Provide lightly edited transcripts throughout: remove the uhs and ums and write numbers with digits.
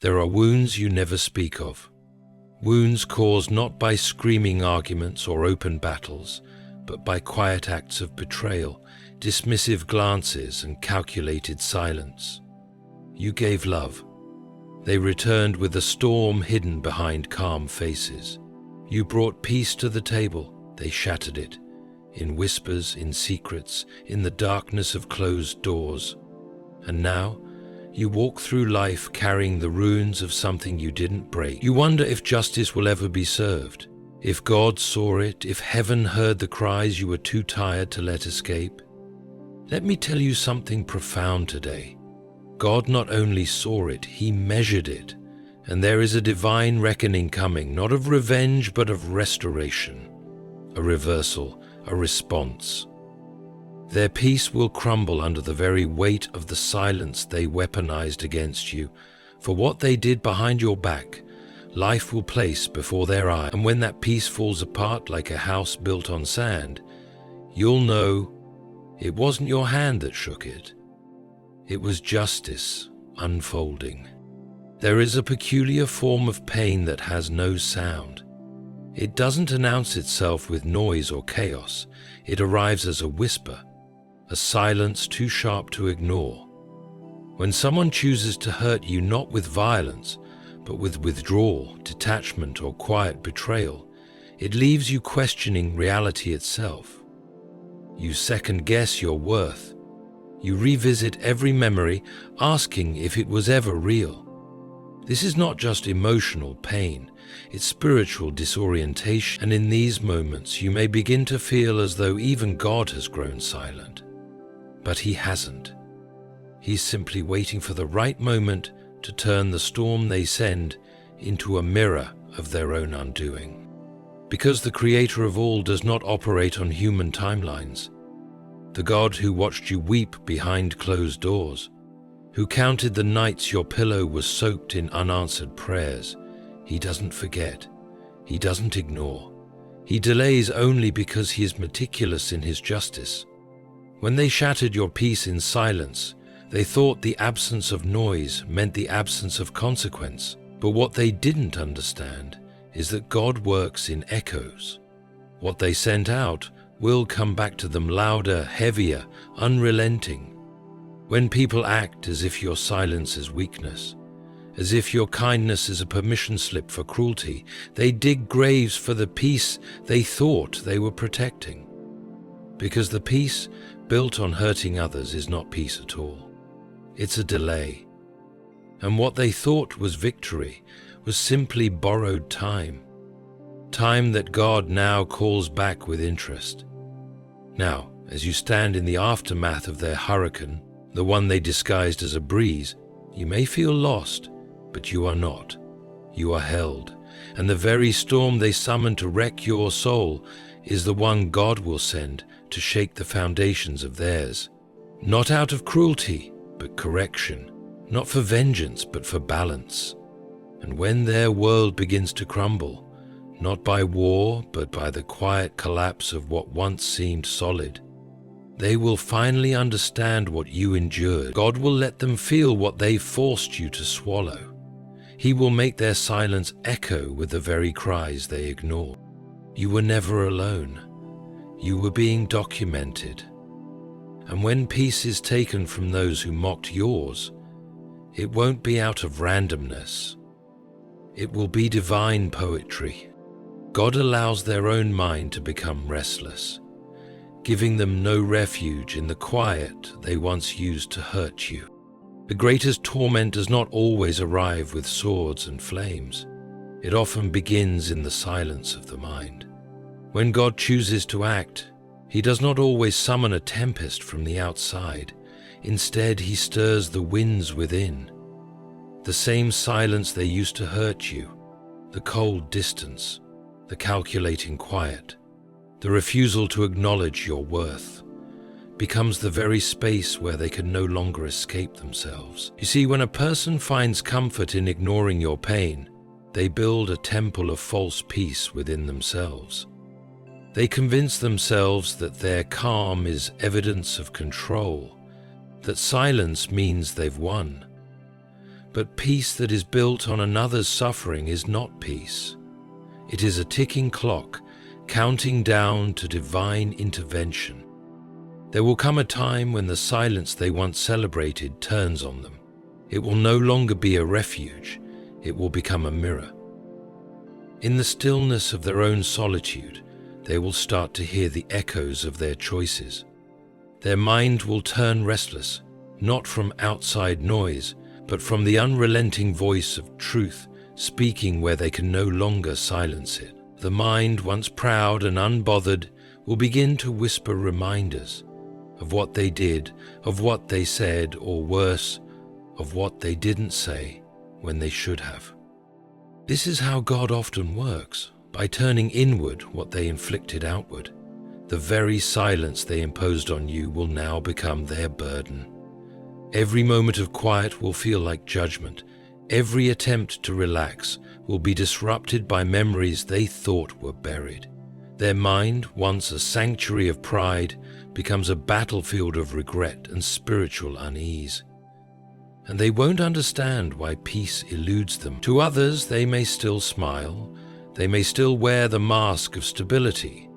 There are wounds you never speak of. Wounds caused not by screaming arguments or open battles, but by quiet acts of betrayal, dismissive glances, and calculated silence. You gave love. They returned with a storm hidden behind calm faces. You brought peace to the table. They shattered it, in whispers, in secrets, in the darkness of closed doors. And now, you walk through life carrying the ruins of something you didn't break. You wonder if justice will ever be served, if God saw it, if heaven heard the cries you were too tired to let escape. Let me tell you something profound today. God not only saw it, He measured it, and there is a divine reckoning coming, not of revenge but of restoration, a reversal, a response. Their peace will crumble under the very weight of the silence they weaponized against you. For what they did behind your back, life will place before their eyes. And when that peace falls apart like a house built on sand, you'll know it wasn't your hand that shook it. It was justice unfolding. There is a peculiar form of pain that has no sound. It doesn't announce itself with noise or chaos. It arrives as a whisper, a silence too sharp to ignore. When someone chooses to hurt you not with violence, but with withdrawal, detachment, or quiet betrayal, it leaves you questioning reality itself. You second-guess your worth. You revisit every memory, asking if it was ever real. This is not just emotional pain, it's spiritual disorientation, and in these moments you may begin to feel as though even God has grown silent. But He hasn't. He's simply waiting for the right moment to turn the storm they send into a mirror of their own undoing. Because the Creator of all does not operate on human timelines, the God who watched you weep behind closed doors, who counted the nights your pillow was soaked in unanswered prayers, He doesn't forget, He doesn't ignore. He delays only because He is meticulous in His justice. When they shattered your peace in silence, they thought the absence of noise meant the absence of consequence. But what they didn't understand is that God works in echoes. What they sent out will come back to them louder, heavier, unrelenting. When people act as if your silence is weakness, as if your kindness is a permission slip for cruelty, they dig graves for the peace they thought they were protecting. Because the peace built on hurting others is not peace at all. It's a delay. And what they thought was victory was simply borrowed time. Time that God now calls back with interest. Now, as you stand in the aftermath of their hurricane, the one they disguised as a breeze, you may feel lost, but you are not. You are held, and the very storm they summoned to wreck your soul is the one God will send to shake the foundations of theirs. Not out of cruelty, but correction. Not for vengeance, but for balance. And when their world begins to crumble, not by war, but by the quiet collapse of what once seemed solid, they will finally understand what you endured. God will let them feel what they forced you to swallow. He will make their silence echo with the very cries they ignored. You were never alone. You were being documented. And when peace is taken from those who mocked yours, it won't be out of randomness. It will be divine poetry. God allows their own mind to become restless, giving them no refuge in the quiet they once used to hurt you. The greatest torment does not always arrive with swords and flames. It often begins in the silence of the mind. When God chooses to act, He does not always summon a tempest from the outside. Instead, He stirs the winds within. The same silence they used to hurt you, the cold distance, the calculating quiet, the refusal to acknowledge your worth, becomes the very space where they can no longer escape themselves. You see, when a person finds comfort in ignoring your pain, they build a temple of false peace within themselves. They convince themselves that their calm is evidence of control, that silence means they've won. But peace that is built on another's suffering is not peace. It is a ticking clock, counting down to divine intervention. There will come a time when the silence they once celebrated turns on them. It will no longer be a refuge, it will become a mirror. In the stillness of their own solitude, they will start to hear the echoes of their choices. Their mind will turn restless, not from outside noise, but from the unrelenting voice of truth, speaking where they can no longer silence it. The mind, once proud and unbothered, will begin to whisper reminders of what they did, of what they said, or worse, of what they didn't say when they should have. This is how God often works, by turning inward what they inflicted outward. The very silence they imposed on you will now become their burden. Every moment of quiet will feel like judgment. Every attempt to relax will be disrupted by memories they thought were buried. Their mind, once a sanctuary of pride, becomes a battlefield of regret and spiritual unease. And they won't understand why peace eludes them. To others, they may still smile, they may still wear the mask of stability,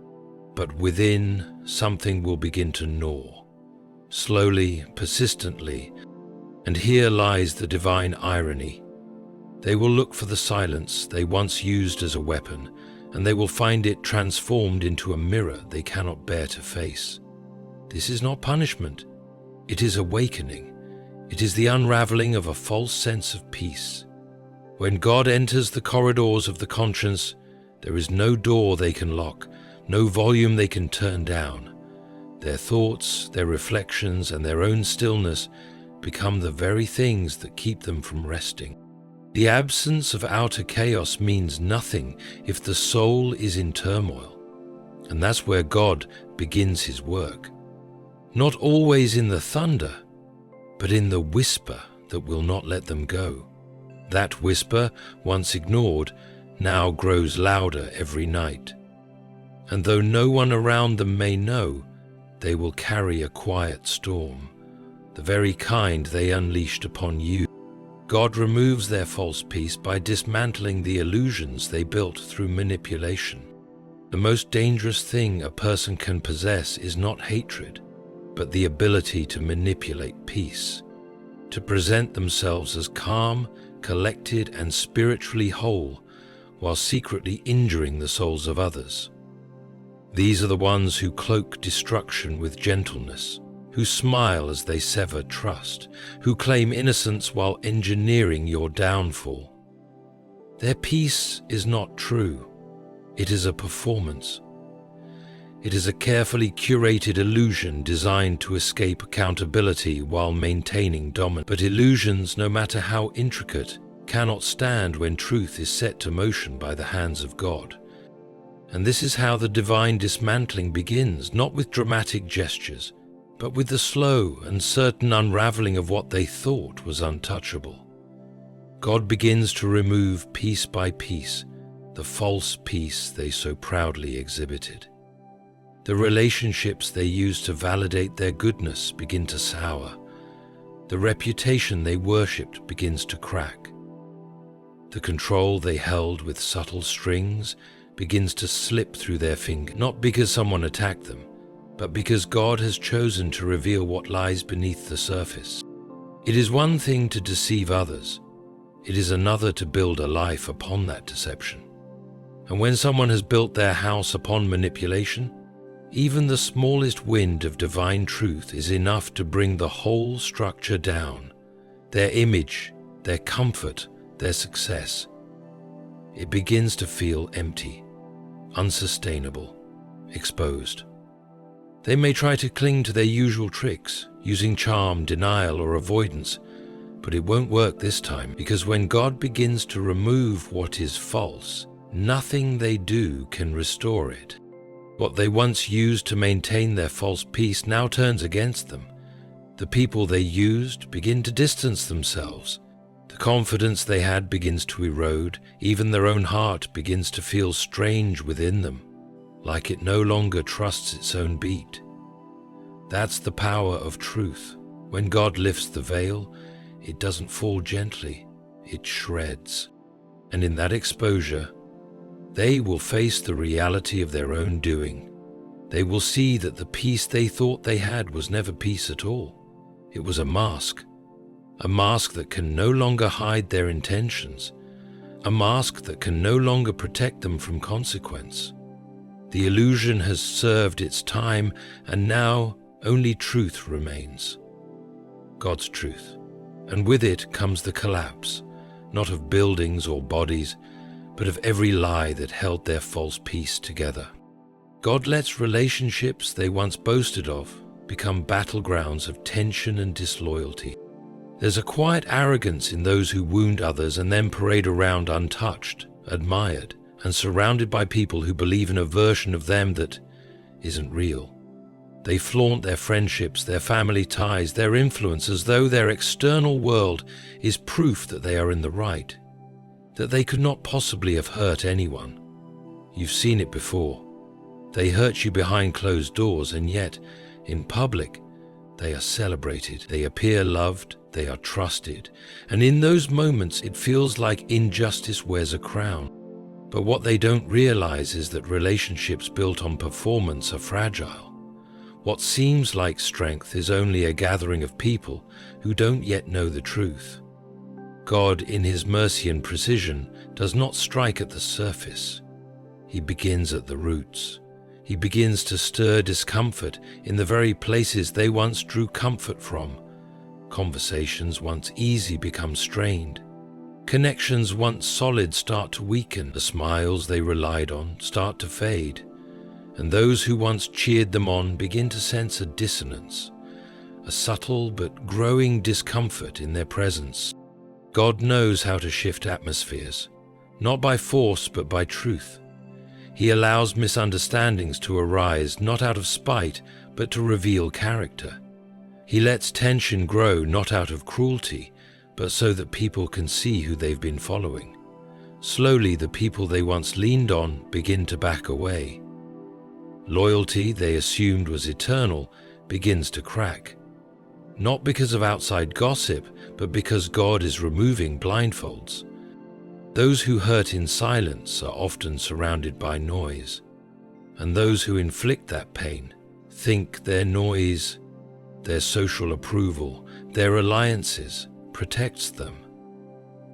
but within, something will begin to gnaw. Slowly, persistently, and here lies the divine irony. They will look for the silence they once used as a weapon, and they will find it transformed into a mirror they cannot bear to face. This is not punishment, it is awakening. It is the unraveling of a false sense of peace. When God enters the corridors of the conscience, there is no door they can lock, no volume they can turn down. Their thoughts, their reflections, and their own stillness become the very things that keep them from resting. The absence of outer chaos means nothing if the soul is in turmoil, and that's where God begins his work. Not always in the thunder, but in the whisper that will not let them go. That whisper, once ignored, now grows louder every night. And though no one around them may know, they will carry a quiet storm, the very kind they unleashed upon you. God removes their false peace by dismantling the illusions they built through manipulation. The most dangerous thing a person can possess is not hatred, but the ability to manipulate peace, to present themselves as calm, collected, and spiritually whole, while secretly injuring the souls of others. These are the ones who cloak destruction with gentleness, who smile as they sever trust, who claim innocence while engineering your downfall. Their peace is not true. It is a performance. It is a carefully curated illusion designed to escape accountability while maintaining dominance. But illusions, no matter how intricate, cannot stand when truth is set to motion by the hands of God. And this is how the divine dismantling begins, not with dramatic gestures, but with the slow and certain unraveling of what they thought was untouchable. God begins to remove piece by piece the false peace they so proudly exhibited. The relationships they used to validate their goodness begin to sour. The reputation they worshipped begins to crack. The control they held with subtle strings begins to slip through their fingers, not because someone attacked them, but because God has chosen to reveal what lies beneath the surface. It is one thing to deceive others. It is another to build a life upon that deception. And when someone has built their house upon manipulation, even the smallest wind of divine truth is enough to bring the whole structure down. Their image, their comfort, their success. It begins to feel empty, unsustainable, exposed. They may try to cling to their usual tricks, using charm, denial, or avoidance, but it won't work this time, because when God begins to remove what is false, nothing they do can restore it. What they once used to maintain their false peace now turns against them. The people they used begin to distance themselves. The confidence they had begins to erode. Even their own heart begins to feel strange within them, like it no longer trusts its own beat. That's the power of truth. When God lifts the veil, it doesn't fall gently. it shreds. And in that exposure, they will face the reality of their own doing. They will see that the peace they thought they had was never peace at all. It was a mask that can no longer hide their intentions, a mask that can no longer protect them from consequence. The illusion has served its time, and now only truth remains. God's truth. And with it comes the collapse, not of buildings or bodies, but of every lie that held their false peace together. God lets relationships they once boasted of become battlegrounds of tension and disloyalty. There's a quiet arrogance in those who wound others and then parade around untouched, admired, and surrounded by people who believe in a version of them that isn't real. They flaunt their friendships, their family ties, their influence as though their external world is proof that they are in the right, that they could not possibly have hurt anyone. You've seen it before. They hurt you behind closed doors, and yet, in public, they are celebrated, they appear loved, they are trusted, and in those moments it feels like injustice wears a crown. But what they don't realize is that relationships built on performance are fragile. What seems like strength is only a gathering of people who don't yet know the truth. God, in His mercy and precision, does not strike at the surface. He begins at the roots. He begins to stir discomfort in the very places they once drew comfort from. Conversations once easy become strained. Connections once solid start to weaken. The smiles they relied on start to fade. And those who once cheered them on begin to sense a dissonance, a subtle but growing discomfort in their presence. God knows how to shift atmospheres, not by force but by truth. He allows misunderstandings to arise not out of spite but to reveal character. He lets tension grow not out of cruelty but so that people can see who they've been following. Slowly the people they once leaned on begin to back away. Loyalty they assumed was eternal begins to crack, not because of outside gossip, but because God is removing blindfolds. Those who hurt in silence are often surrounded by noise, and those who inflict that pain think their noise, their social approval, their alliances protects them.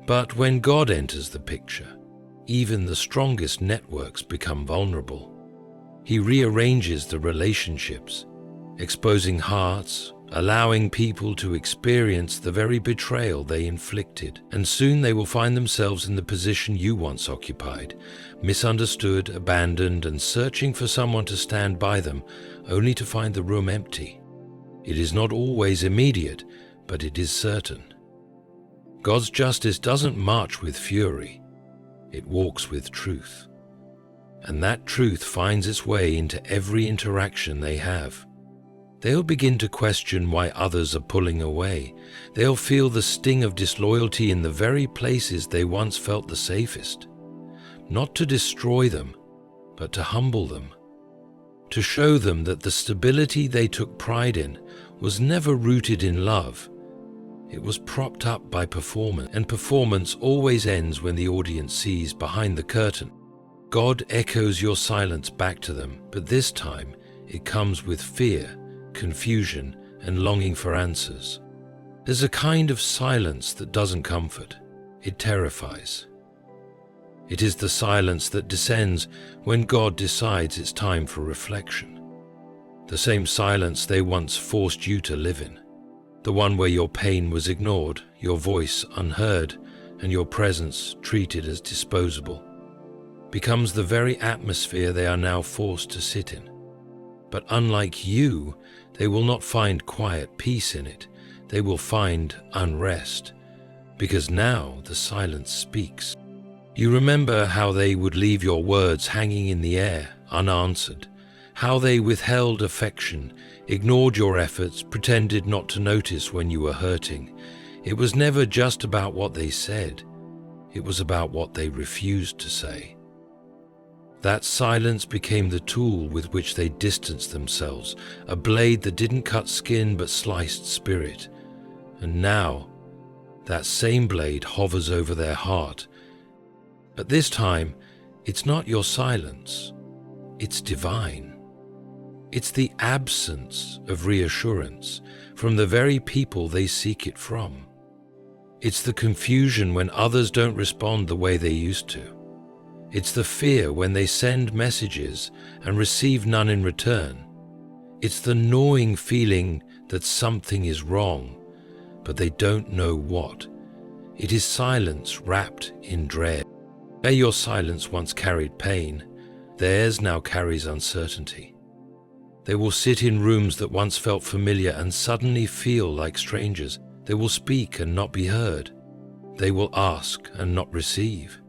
But when God enters the picture, even the strongest networks become vulnerable. He rearranges the relationships, exposing hearts, allowing people to experience the very betrayal they inflicted, and soon they will find themselves in the position you once occupied, misunderstood, abandoned, and searching for someone to stand by them, only to find the room empty. It is not always immediate, but it is certain. God's justice doesn't march with fury, it walks with truth. And that truth finds its way into every interaction they have. They'll begin to question why others are pulling away. They'll feel the sting of disloyalty in the very places they once felt the safest. Not to destroy them, but to humble them. To show them that the stability they took pride in was never rooted in love. It was propped up by performance, and performance always ends when the audience sees behind the curtain. God echoes your silence back to them, but this time it comes with fear, confusion, and longing for answers. There's a kind of silence that doesn't comfort, it terrifies. It is the silence that descends when God decides it's time for reflection. The same silence they once forced you to live in. The one where your pain was ignored, your voice unheard, and your presence treated as disposable, becomes the very atmosphere they are now forced to sit in. But unlike you, they will not find quiet peace in it. They will find unrest, because now the silence speaks. You remember how they would leave your words hanging in the air, unanswered, how they withheld affection, ignored your efforts, pretended not to notice when you were hurting. It was never just about what they said. It was about what they refused to say. That silence became the tool with which they distanced themselves, a blade that didn't cut skin but sliced spirit. And now, that same blade hovers over their heart. But this time, it's not your silence, it's divine. It's the absence of reassurance from the very people they seek it from. It's the confusion when others don't respond the way they used to. It's the fear when they send messages and receive none in return. It's the gnawing feeling that something is wrong, but they don't know what. It is silence wrapped in dread. Where your silence once carried pain, theirs now carries uncertainty. They will sit in rooms that once felt familiar and suddenly feel like strangers. They will speak and not be heard. They will ask and not receive.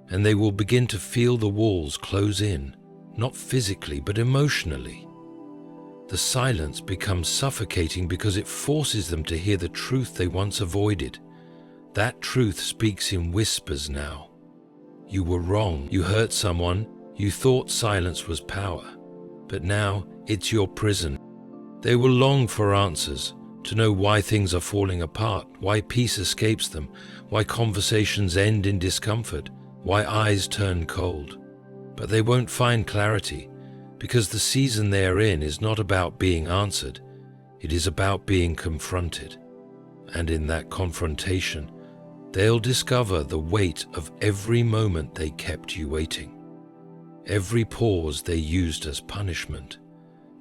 And they will begin to feel the walls close in, not physically but emotionally. The silence becomes suffocating because it forces them to hear the truth they once avoided. That truth speaks in whispers now. You were wrong, you hurt someone, you thought silence was power. But now it's your prison. They will long for answers, to know why things are falling apart, why peace escapes them, why conversations end in discomfort, why eyes turn cold. But they won't find clarity, because the season they are in is not about being answered, it is about being confronted. And in that confrontation, they'll discover the weight of every moment they kept you waiting. Every pause they used as punishment,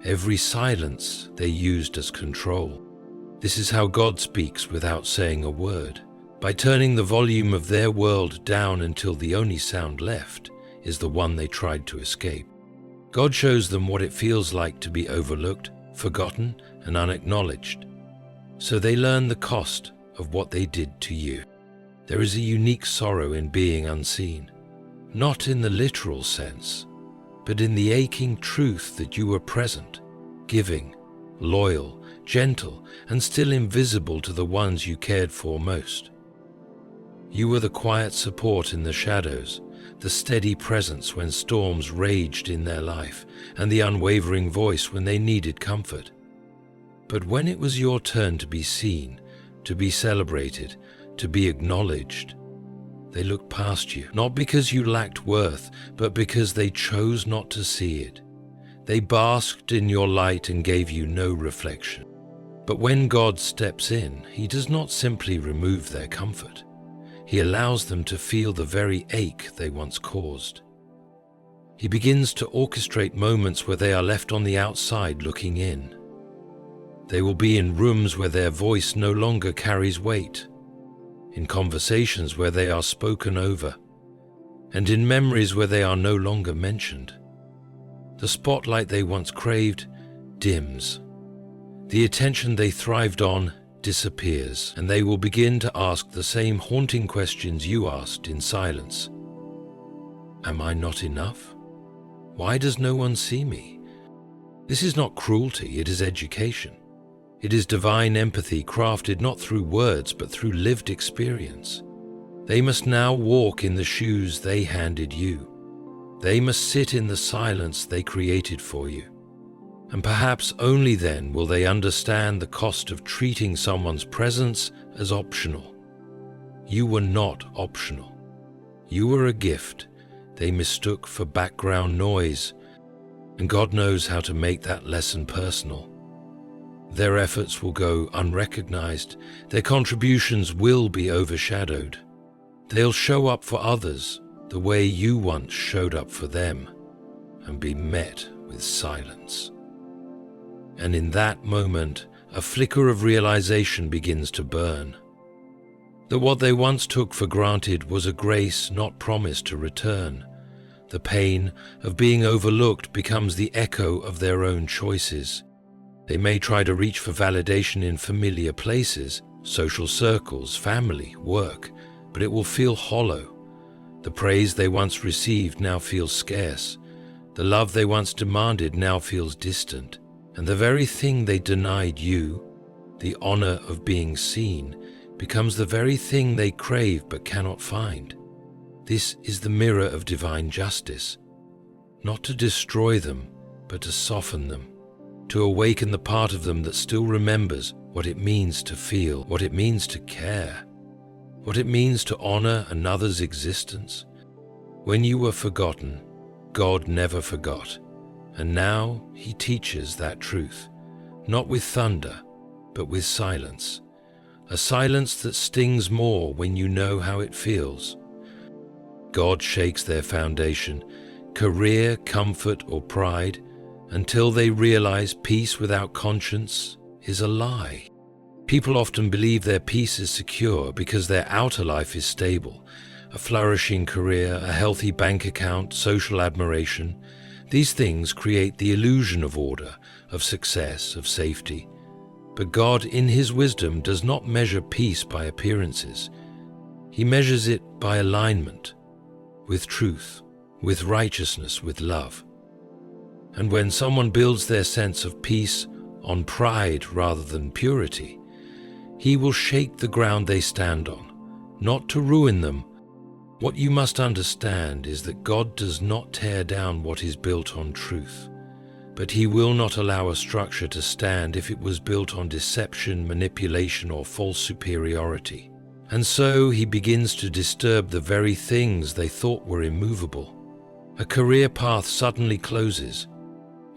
every silence they used as control. This is how God speaks without saying a word, by turning the volume of their world down until the only sound left is the one they tried to escape. God shows them what it feels like to be overlooked, forgotten, and unacknowledged. So they learn the cost of what they did to you. There is a unique sorrow in being unseen. Not in the literal sense, but in the aching truth that you were present, giving, loyal, gentle, and still invisible to the ones you cared for most. You were the quiet support in the shadows, the steady presence when storms raged in their life, and the unwavering voice when they needed comfort. But when it was your turn to be seen, to be celebrated, to be acknowledged, they looked past you, not because you lacked worth, but because they chose not to see it. They basked in your light and gave you no reflection. But when God steps in, He does not simply remove their comfort. He allows them to feel the very ache they once caused. He begins to orchestrate moments where they are left on the outside looking in. They will be in rooms where their voice no longer carries weight, in conversations where they are spoken over, and in memories where they are no longer mentioned. The spotlight they once craved dims. The attention they thrived on disappears, and they will begin to ask the same haunting questions you asked in silence. Am I not enough? Why does no one see me? This is not cruelty, it is education. It is divine empathy crafted not through words but through lived experience. They must now walk in the shoes they handed you. They must sit in the silence they created for you. And perhaps only then will they understand the cost of treating someone's presence as optional. You were not optional. You were a gift they mistook for background noise, and God knows how to make that lesson personal. Their efforts will go unrecognized. Their contributions will be overshadowed. They'll show up for others the way you once showed up for them, and be met with silence. And in that moment, a flicker of realization begins to burn. That what they once took for granted was a grace not promised to return. The pain of being overlooked becomes the echo of their own choices. They may try to reach for validation in familiar places, social circles, family, work, but it will feel hollow. The praise they once received now feels scarce. The love they once demanded now feels distant. And the very thing they denied you, the honor of being seen, becomes the very thing they crave but cannot find. This is the mirror of divine justice, not to destroy them, but to soften them, to awaken the part of them that still remembers what it means to feel, what it means to care. what it means to honor another's existence. When you were forgotten, God never forgot, and now He teaches that truth, not with thunder, but with silence, a silence that stings more when you know how it feels. God shakes their foundation, career, comfort, or pride, until they realize peace without conscience is a lie. People often believe their peace is secure because their outer life is stable, a flourishing career, a healthy bank account, social admiration. These things create the illusion of order, of success, of safety. But God, in His wisdom, does not measure peace by appearances. He measures it by alignment, with truth, with righteousness, with love. And when someone builds their sense of peace on pride rather than purity, He will shake the ground they stand on, not to ruin them. What you must understand is that God does not tear down what is built on truth, but He will not allow a structure to stand if it was built on deception, manipulation, or false superiority. And so He begins to disturb the very things they thought were immovable. A career path suddenly closes.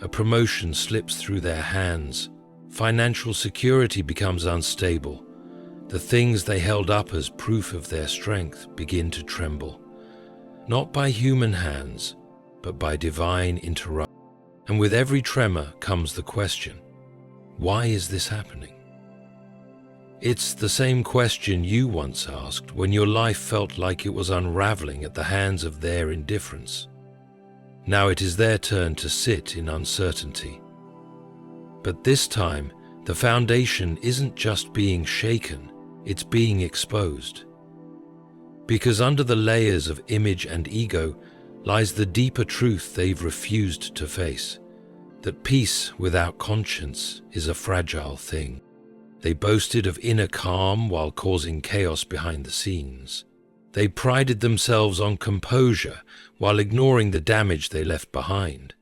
A promotion slips through their hands. Financial security becomes unstable. The things they held up as proof of their strength begin to tremble, not by human hands, but by divine interruption. And with every tremor comes the question, why is this happening? It's the same question you once asked when your life felt like it was unraveling at the hands of their indifference. Now it is their turn to sit in uncertainty. But this time, the foundation isn't just being shaken, it's being exposed. Because under the layers of image and ego lies the deeper truth they've refused to face, that peace without conscience is a fragile thing. They boasted of inner calm while causing chaos behind the scenes. They prided themselves on composure while ignoring the damage they left behind.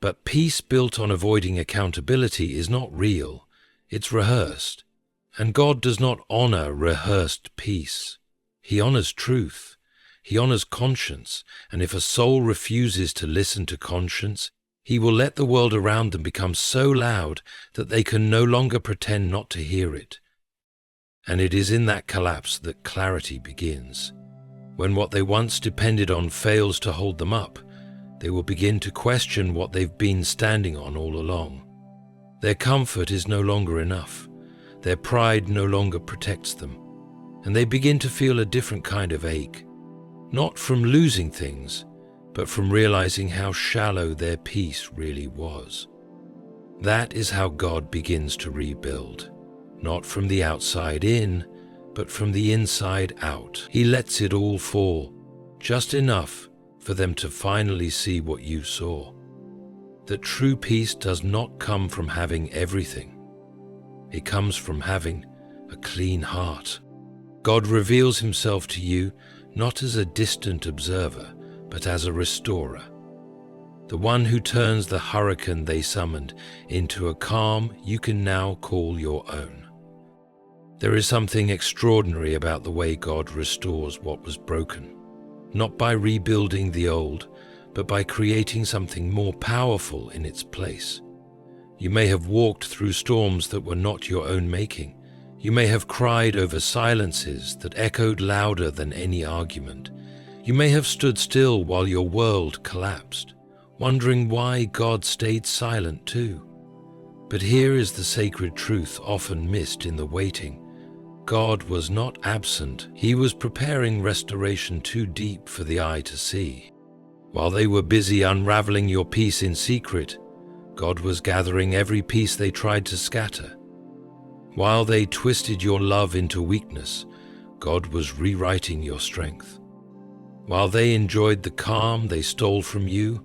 But peace built on avoiding accountability is not real, it's rehearsed. And God does not honor rehearsed peace. He honors truth. He honors conscience, and if a soul refuses to listen to conscience, He will let the world around them become so loud that they can no longer pretend not to hear it. And it is in that collapse that clarity begins. When what they once depended on fails to hold them up, they will begin to question what they've been standing on all along. Their comfort is no longer enough. Their pride no longer protects them, and they begin to feel a different kind of ache, not from losing things, but from realizing how shallow their peace really was. That is how God begins to rebuild, not from the outside in, but from the inside out. He lets it all fall, just enough for them to finally see what you saw. That true peace does not come from having everything. It comes from having a clean heart. God reveals Himself to you not as a distant observer, but as a restorer. The one who turns the hurricane they summoned into a calm you can now call your own. There is something extraordinary about the way God restores what was broken, not by rebuilding the old, but by creating something more powerful in its place. You may have walked through storms that were not your own making. You may have cried over silences that echoed louder than any argument. You may have stood still while your world collapsed, wondering why God stayed silent too. But here is the sacred truth often missed in the waiting. God was not absent. He was preparing restoration too deep for the eye to see. While they were busy unraveling your peace in secret, God was gathering every piece they tried to scatter. While they twisted your love into weakness, God was rewriting your strength. While they enjoyed the calm they stole from you,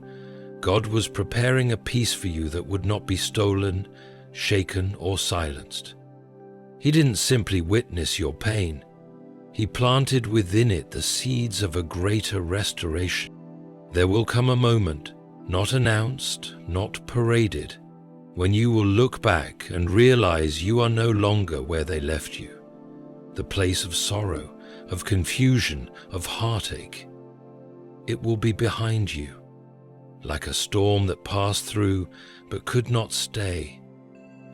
God was preparing a peace for you that would not be stolen, shaken, or silenced. He didn't simply witness your pain. He planted within it the seeds of a greater restoration. There will come a moment, not announced, not paraded, when you will look back and realize you are no longer where they left you. The place of sorrow, of confusion, of heartache. It will be behind you, like a storm that passed through but could not stay.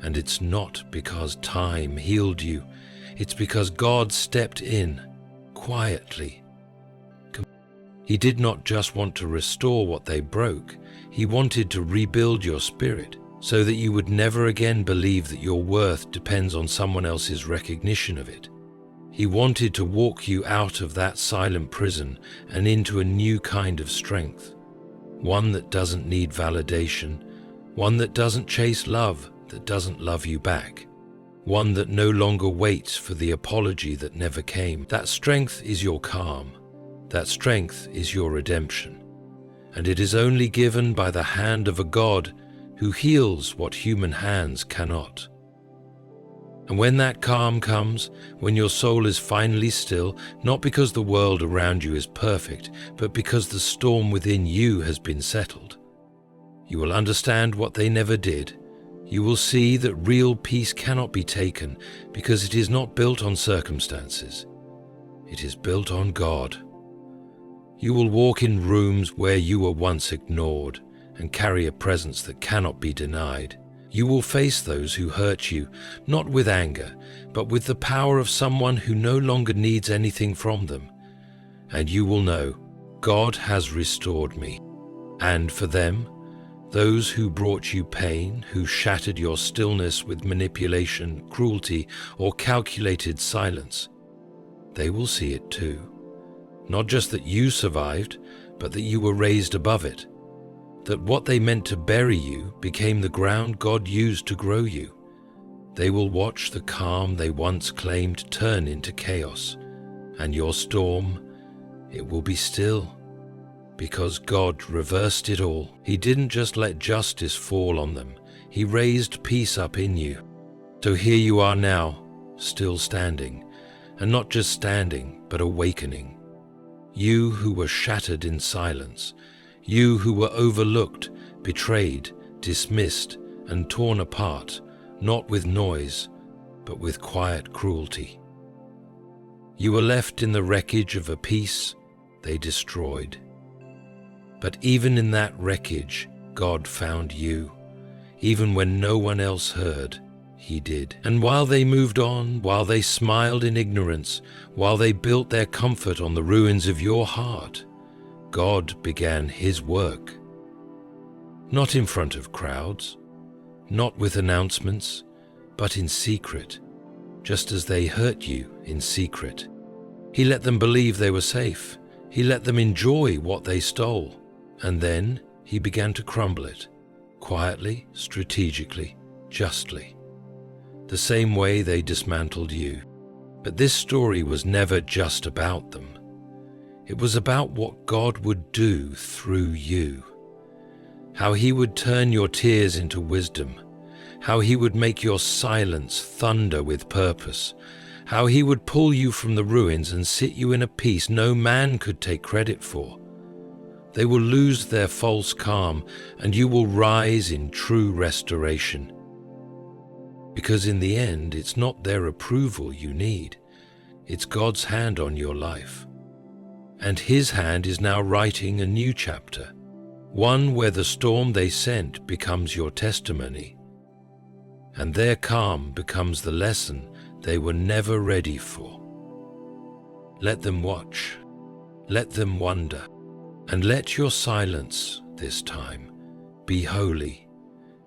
And it's not because time healed you, it's because God stepped in quietly. He did not just want to restore what they broke, He wanted to rebuild your spirit so that you would never again believe that your worth depends on someone else's recognition of it. He wanted to walk you out of that silent prison and into a new kind of strength, one that doesn't need validation, one that doesn't chase love, that doesn't love you back, one that no longer waits for the apology that never came. That strength is your calm. That strength is your redemption. And it is only given by the hand of a God who heals what human hands cannot. And when that calm comes, when your soul is finally still, not because the world around you is perfect, but because the storm within you has been settled, you will understand what they never did. You will see that real peace cannot be taken because it is not built on circumstances. It is built on God. You will walk in rooms where you were once ignored and carry a presence that cannot be denied. You will face those who hurt you, not with anger, but with the power of someone who no longer needs anything from them. And you will know, God has restored me. And for them, those who brought you pain, who shattered your stillness with manipulation, cruelty, or calculated silence, they will see it too. Not just that you survived, but that you were raised above it. That what they meant to bury you became the ground God used to grow you. They will watch the calm they once claimed turn into chaos, and your storm, it will be still. Because God reversed it all. He didn't just let justice fall on them, He raised peace up in you. So here you are now, still standing, and not just standing, but awakening. You who were shattered in silence, you who were overlooked, betrayed, dismissed, and torn apart, not with noise, but with quiet cruelty. You were left in the wreckage of a peace they destroyed. But even in that wreckage, God found you. Even when no one else heard, He did. And while they moved on, while they smiled in ignorance, while they built their comfort on the ruins of your heart, God began His work. Not in front of crowds, not with announcements, but in secret, just as they hurt you in secret. He let them believe they were safe. He let them enjoy what they stole. And then He began to crumble it, quietly, strategically, justly. The same way they dismantled you. But this story was never just about them. It was about what God would do through you. How He would turn your tears into wisdom. How He would make your silence thunder with purpose. How He would pull you from the ruins and sit you in a peace no man could take credit for. They will lose their false calm, and you will rise in true restoration. Because in the end, it's not their approval you need. It's God's hand on your life. And His hand is now writing a new chapter, one where the storm they sent becomes your testimony, and their calm becomes the lesson they were never ready for. Let them watch, let them wonder, and let your silence this time be holy,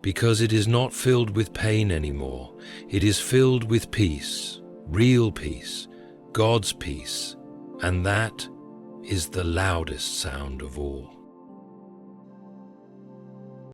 because it is not filled with pain anymore. It is filled with peace, real peace, God's peace, and that is the loudest sound of all.